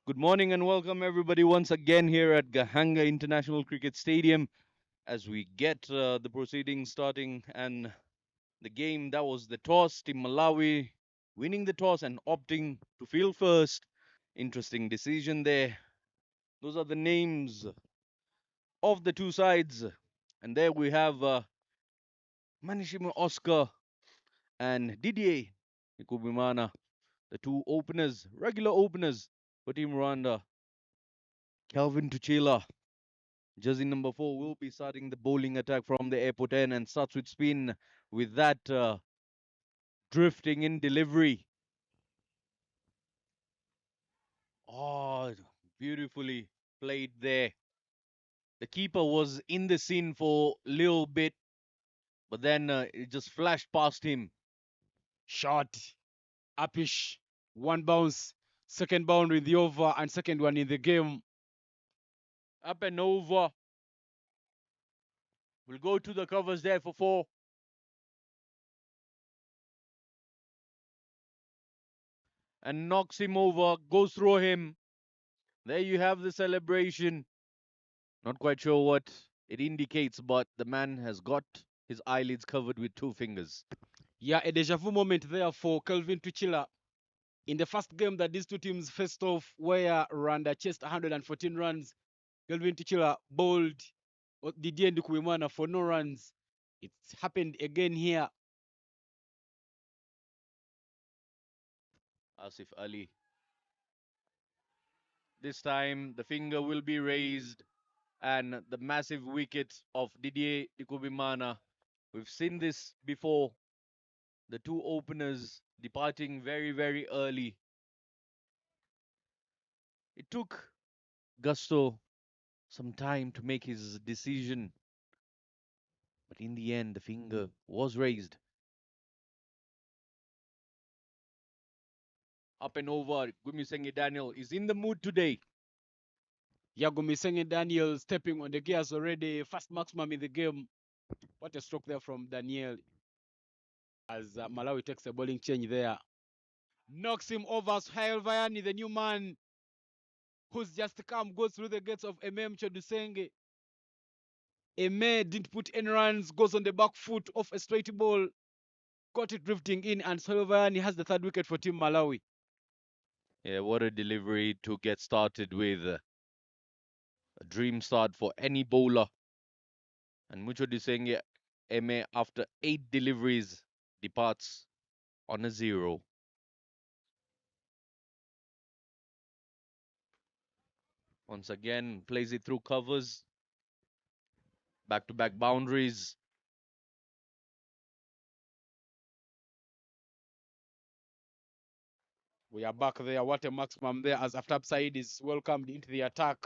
Good morning and welcome everybody once again here at Gahanga International Cricket Stadium as we get the proceedings starting and the game that was the toss, Team Malawi winning the toss and opting to field first. Interesting decision there. Those are the names of the two sides. And there we have Manishima Oscar and Didier Ikubimana, the two openers, regular openers for Team Rwanda. Calvin Tuchila, jersey number 4, will be starting the bowling attack from the airport end and starts with spin with that drifting in delivery. Oh, beautifully played there. The keeper was in the scene for a little bit, but then it just flashed past him. Shot, upish, one bounce, second boundary in the over, and second one in the game. Up and over. We'll go to the covers there for 4. And knocks him over, goes through him. There you have the celebration. Not quite sure what it indicates, but the man has got his eyelids covered with 2 fingers. Yeah, a deja vu moment there for Kelvin Tuchila. In the first game that these two teams faced off, where Rwanda chased 114 runs, Kelvin Tuchila bowled Didier Ndukwimana for no runs. It's happened again here. Asif Ali. This time the finger will be raised and the massive wicket of Didier Dikubimana. We've seen this before. The two openers departing very, very early. It took Gusto some time to make his decision, but in the end, the finger was raised. Up and over. Gumisenge Daniel is in the mood today. Yagumisenge Daniel stepping on the gears already. First maximum in the game. What a stroke there from Daniel as Malawi takes a bowling change there. Knocks him over. Suhail Vayani, the new man who's just come, goes through the gates of MM Chodusenge. Eme didn't put any runs, goes on the back foot off a straight ball, got it drifting in, and Solvayani has the third wicket for Team Malawi. Yeah, what a delivery to get started with. A dream start for any bowler. And Mucho Disenge Eme, after 8 deliveries, departs on a 0. Once again, plays it through covers, back to back boundaries. We are back there. What a maximum there as Aftab Said is welcomed into the attack.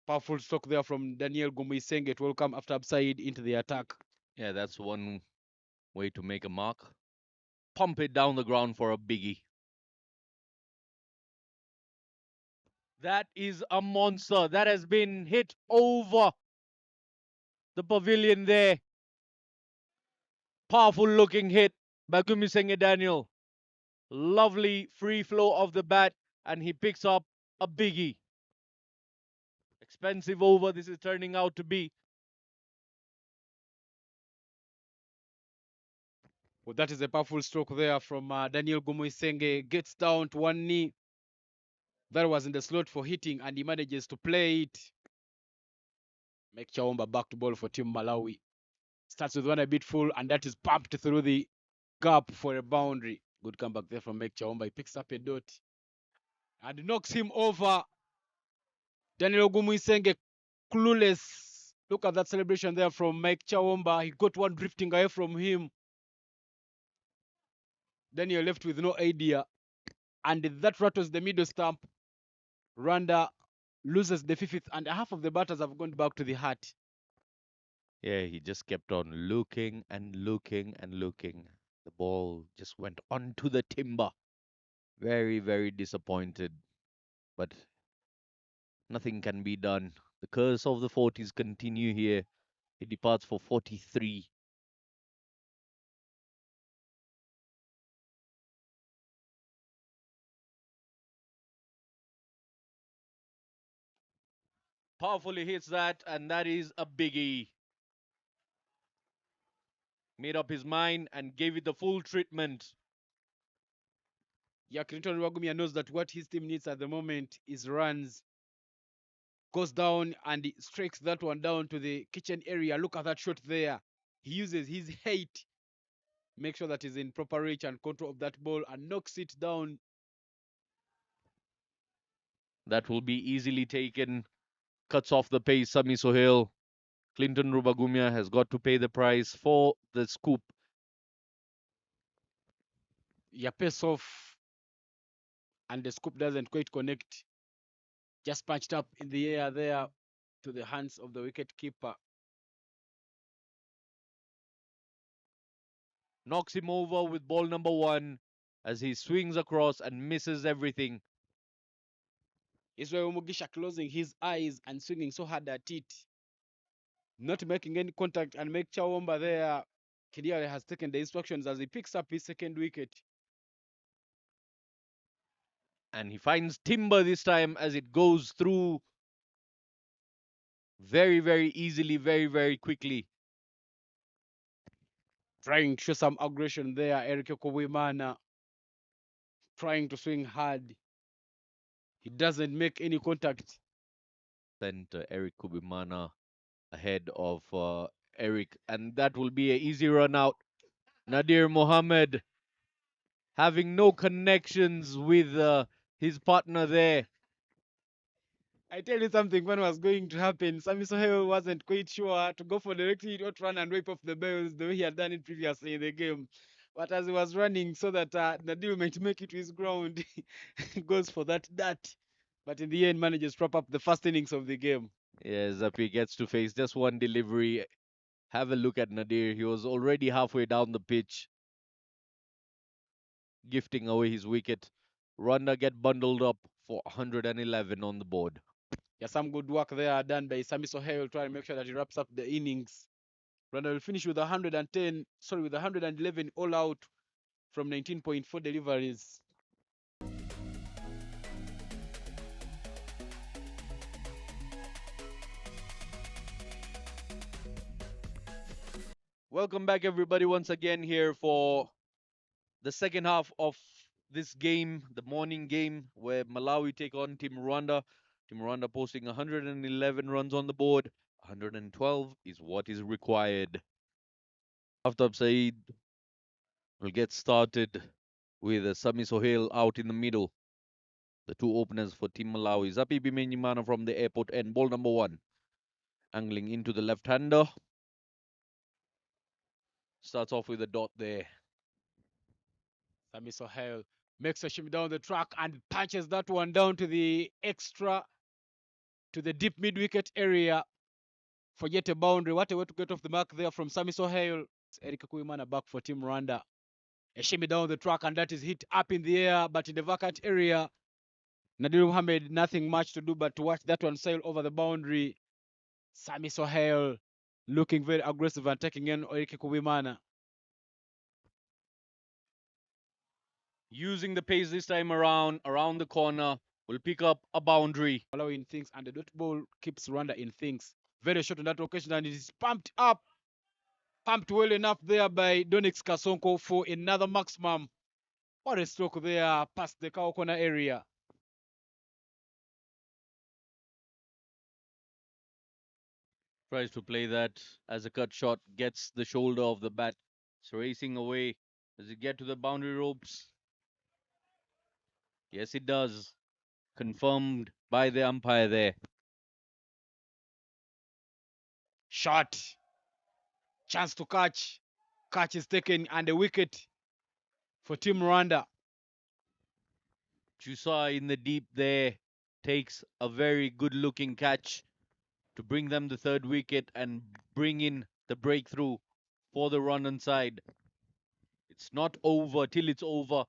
Powerful stroke there from Daniel Gumisenge to welcome Aftab Said into the attack. Yeah, that's one way to make a mark. Pump it down the ground for a biggie. That is a monster that has been hit over the pavilion there. Powerful looking hit by Gumisenge Daniel. Lovely free flow of the bat, and he picks up a biggie. Expensive over this is turning out to be. Well, that is a powerful stroke there from Daniel Gumisenge. Gets down to one knee. That was in the slot for hitting, and he manages to play it. Make Chaomba back to ball for Team Malawi. Starts with one a bit full, and that is pumped through the gap for a boundary. Good comeback there from Make Chaomba. He picks up a dot and knocks him over. Daniel Ogumuisenge clueless. Look at that celebration there from Mike Chawomba. He got one drifting away from him. Daniel left with no idea. And that rattles the middle stump. Rwanda loses the fifth, and half of the batters have gone back to the hut. Yeah, he just kept on looking and looking and looking. The ball just went onto the timber. Very, very disappointed. But nothing can be done. The curse of the 40s continue here. He departs for 43. Powerfully hits that, and that is a biggie. Made up his mind and gave it the full treatment. Yeah, Clinton Wagumia knows that what his team needs at the moment is runs. Goes down and he strikes that one down to the kitchen area. Look at that shot there. He uses his height, make sure that he's in proper reach and control of that ball and knocks it down. That will be easily taken. Cuts off the pace, Sami Sohail. Clinton Rubagumia has got to pay the price for the scoop. Yeah, pace off and the scoop doesn't quite connect. Just punched up in the air there to the hands of the wicket keeper. Knocks him over with ball number one as he swings across and misses everything. Israel Mugisha closing his eyes and swinging so hard at it, not making any contact, and make Chawomba there. Kidiale has taken the instructions as he picks up his second wicket. And he finds timber this time as it goes through very, very easily, very, very quickly. Trying to show some aggression there, Eric Okuwimana trying to swing hard. He doesn't make any contact. Sent Eric Kubimana ahead of Eric, and that will be an easy run out. Nadir Mohammed having no connections with his partner there. I tell you something, when was going to happen, Sami Sohail wasn't quite sure to go for the direct hit or to run and wipe off the bells the way he had done it previously in the game. But as he was running so that Nadir might make it to his ground, he goes for that dart. But in the end, manages to prop up the first innings of the game. Yeah, Zapi gets to face just one delivery. Have a look at Nadir. He was already halfway down the pitch, gifting away his wicket. Rwanda get bundled up for 111 on the board. Yeah, some good work there done by Sami Sohail trying to make sure that he wraps up the innings. Rwanda will finish with 110, sorry, with 111 all out from 19.4 deliveries. Welcome back, everybody, once again here for the second half of this game, the morning game, where Malawi take on Team Rwanda. Team Rwanda posting 111 runs on the board. 112 is what is required. Aftab Saeed will get started with Sami Sohail out in the middle. The two openers for Team Malawi. Zapi Bimenyimana from the airport end. Ball number one. Angling into the left-hander. Starts off with a dot there. Sami Sohail makes a shimmy down the track and punches that one down to the extra, to the deep mid-wicket area for yet a boundary. What a way to get off the mark there from Sami Sohail. Eric Kuimana back for Team Rwanda. A shimmy down the track and that is hit up in the air, but in the vacant area. Nadir Mohammed, nothing much to do but to watch that one sail over the boundary. Sami Sohail looking very aggressive and taking in Eric Kuimana. Using the pace this time around the corner, will pick up a boundary. Malawi in things, and the dot ball keeps Rwanda in things. Very short on that occasion, and it is pumped up. Pumped well enough there by Donix Kasonko for another maximum. What a stroke there past the cow corner area. Tries to play that as a cut shot, gets the shoulder of the bat. It's racing away. Does it get to the boundary ropes? Yes, it does. Confirmed by the umpire there. Shot. Chance to catch. Catch is taken and a wicket for Team Rwanda. Chusa in the deep there takes a very good looking catch to bring them the third wicket and bring in the breakthrough for the Rwandan side. It's not over till it's over.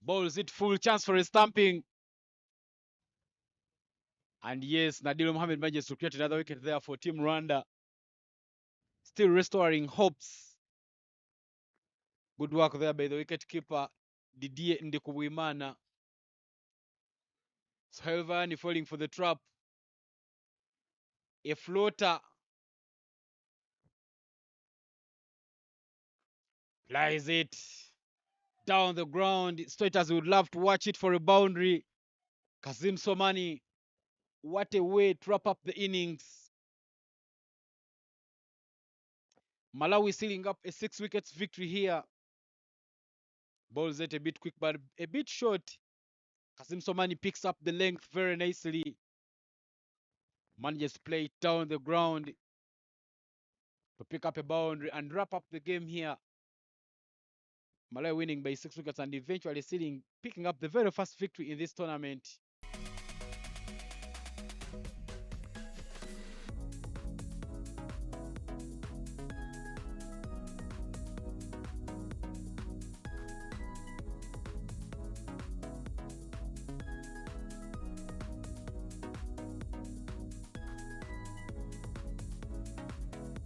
Bowls it full, chance for a stamping. And yes, Nadir Mohammed manages to create another wicket there for Team Rwanda. Still restoring hopes. Good work there by the wicket keeper Didier Ndikubuimana. Helvani falling for the trap. A floater lies it down the ground. Stoiters would love to watch it for a boundary. Kazim Somani, what a way to wrap up the innings. Malawi sealing up a 6 wickets victory here. Balls it a bit quick, but a bit short. Kazim Somani picks up the length very nicely. Manages to play it down the ground to pick up a boundary and wrap up the game here. Malawi winning by 6 wickets and eventually picking up the very first victory in this tournament.